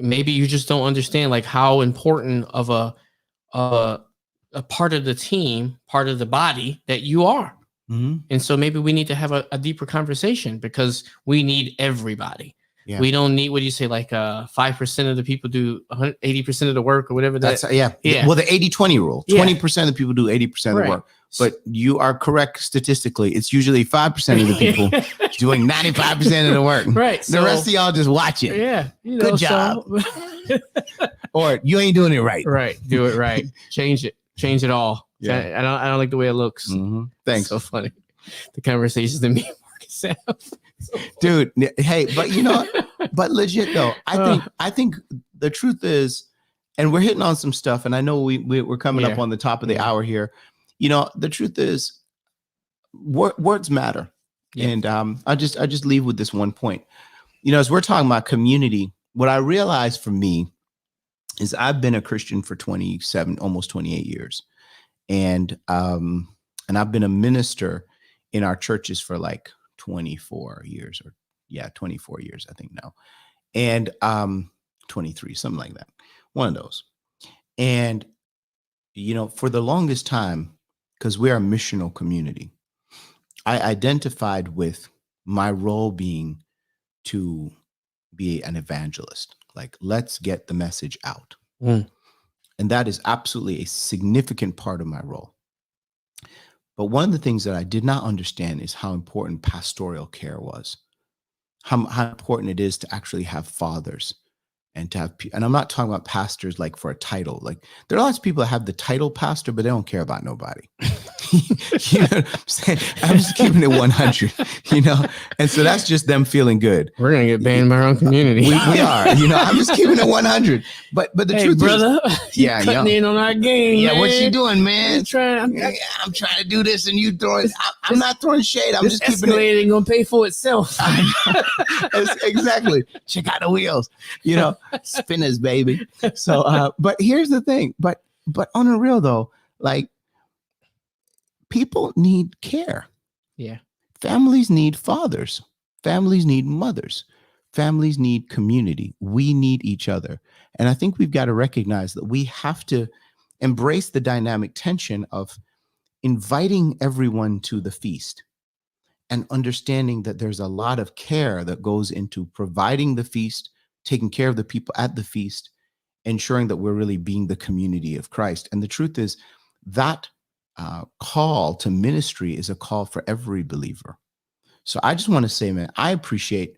maybe you just don't understand like how important of a part of the team, part of the body that you are. Mm-hmm. And so maybe we need to have a deeper conversation because we need everybody. Yeah. We don't need, what do you say, like 5% of the people do 80% of the work or whatever. That's Yeah. Well, the 80-20 rule, Yeah. 20% of the people do 80% of the work. But you are correct statistically. It's usually 5% of the people doing 95% of the work. Right. The rest of y'all just watch it. Yeah. You Good job. Or you ain't doing it right. Right. Do it right. Change it. Change it all. Yeah. I don't like the way it looks. Mm-hmm. Thanks. It's so funny. The conversations that me and Marcus have. So dude. Hey, but you know, but legit though, I think the truth is, and we're hitting on some stuff, and I know we're coming up on the top of the hour here. You know, the truth is, words matter, and I just leave with this one point. You know, as we're talking about community, what I realized for me is I've been a Christian for 27, almost 28 years, and I've been a minister in our churches for like 24 years, or 24 years, I think now, and 23, something like that, one of those. And you know, for the longest time, because we're a missional community, I identified with my role being to be an evangelist. Like, let's get the message out. And that is absolutely a significant part of my role. But one of the things that I did not understand is how important pastoral care was, how important it is to actually have fathers and to have, and I'm not talking about pastors like for a title. Like, there are lots of people that have the title pastor, but they don't care about nobody. You know what I'm saying? I'm just keeping it 100, you know? And so that's just them feeling good. We're going to get banned by our own community. We are, you know, I'm just keeping it 100. But the truth brother, is, cutting in on our game. Yeah, man. what you doing, man? I'm trying to do this, and you throwing. I'm not throwing shade. I'm just keeping it. Ain't gonna pay for itself. Exactly. Check out the wheels. You know, spinners, baby. So, but here's the thing. But on a real though, like, people need care. Yeah. Families need fathers. Families need mothers. Families need community. We need each other. And I think we've got to recognize that we have to embrace the dynamic tension of inviting everyone to the feast and understanding that there's a lot of care that goes into providing the feast, taking care of the people at the feast, ensuring that we're really being the community of Christ. And the truth is that call to ministry is a call for every believer. So I just want to say, man, I appreciate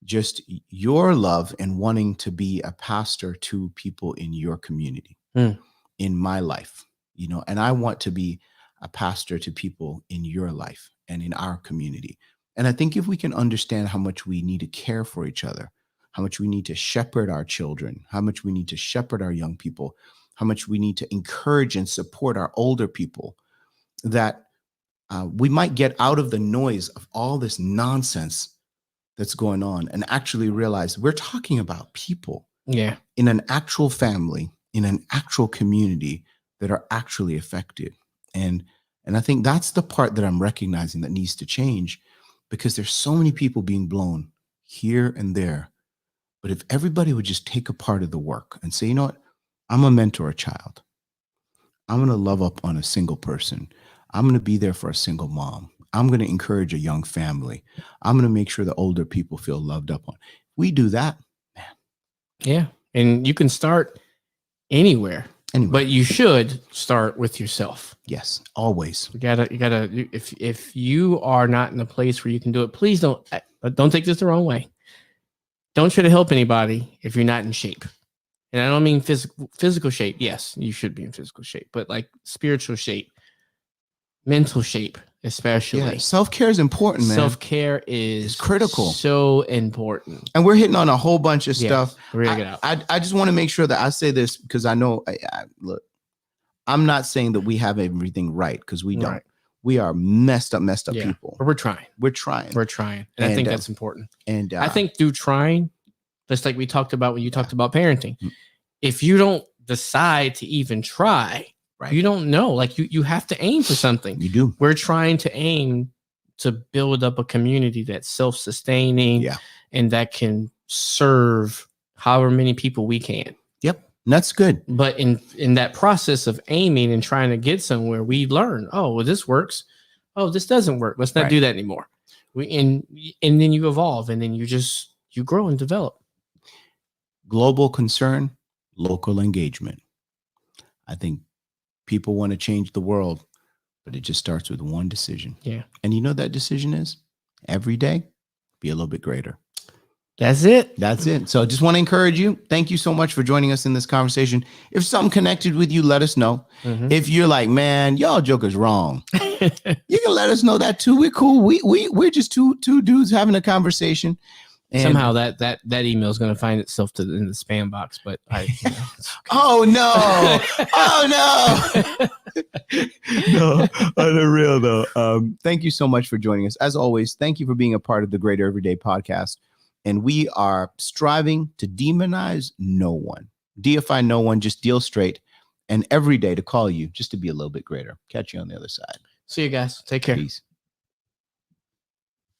just your love and wanting to be a pastor to people in your community, in my life, you know, and I want to be a pastor to people in your life and in our community. And I think if we can understand how much we need to care for each other, how much we need to shepherd our children, how much we need to shepherd our young people, how much we need to encourage and support our older people, that we might get out of the noise of all this nonsense that's going on and actually realize we're talking about people in an actual family, in an actual community that are actually affected. And I think that's the part that I'm recognizing that needs to change, because there's so many people being blown here and there. But if everybody would just take a part of the work and say, you know what, I'm a mentor a child. I'm going to love up on a single person. I'm going to be there for a single mom. I'm going to encourage a young family. I'm going to make sure the older people feel loved up on. We do that, man. Yeah. And you can start anywhere. But you should start with yourself. Yes, always. You gotta. If you are not in a place where you can do it, please don't take this the wrong way. Don't try to help anybody if you're not in shape. And I don't mean physical shape. Yes, you should be in physical shape, but like spiritual shape, mental shape, especially. Yeah, self-care is important, man. Self-care is critical. So important. And we're hitting on a whole bunch of stuff. We're gonna get out. I just want to make sure that I say this, because I know, look, I'm not saying that we have everything right, because we don't. Right. We are messed up people. But we're trying. And I think that's important. And I think through trying, just like we talked about when you talked about parenting, if you don't decide to even try, right, you don't know. Like you have to aim for something. You do. We're trying to aim to build up a community that's self-sustaining, and that can serve however many people we can. Yep. That's good. But in that process of aiming and trying to get somewhere, we learn, oh, well, this works. Oh, this doesn't work. Let's not do that anymore. And then you evolve, and then you grow and develop. Global concern, local engagement. I think people want to change the world, but it just starts with one decision. Yeah. And you know that decision is every day be a little bit greater. That's it. That's it. So I just want to encourage you. Thank you so much for joining us in this conversation. If something connected with you, let us know. If you're like, man, y'all jokers wrong, you can let us know that too. We're cool. We're just two dudes having a conversation. And somehow that email is going to find itself in the spam box, but oh no, oh no, no, on the real though. Thank you so much for joining us. As always, thank you for being a part of the Greater Everyday podcast. And we are striving to demonize no one, deify no one, just deal straight, and every day to call you just to be a little bit greater. Catch you on the other side. See you guys. Take care. Peace.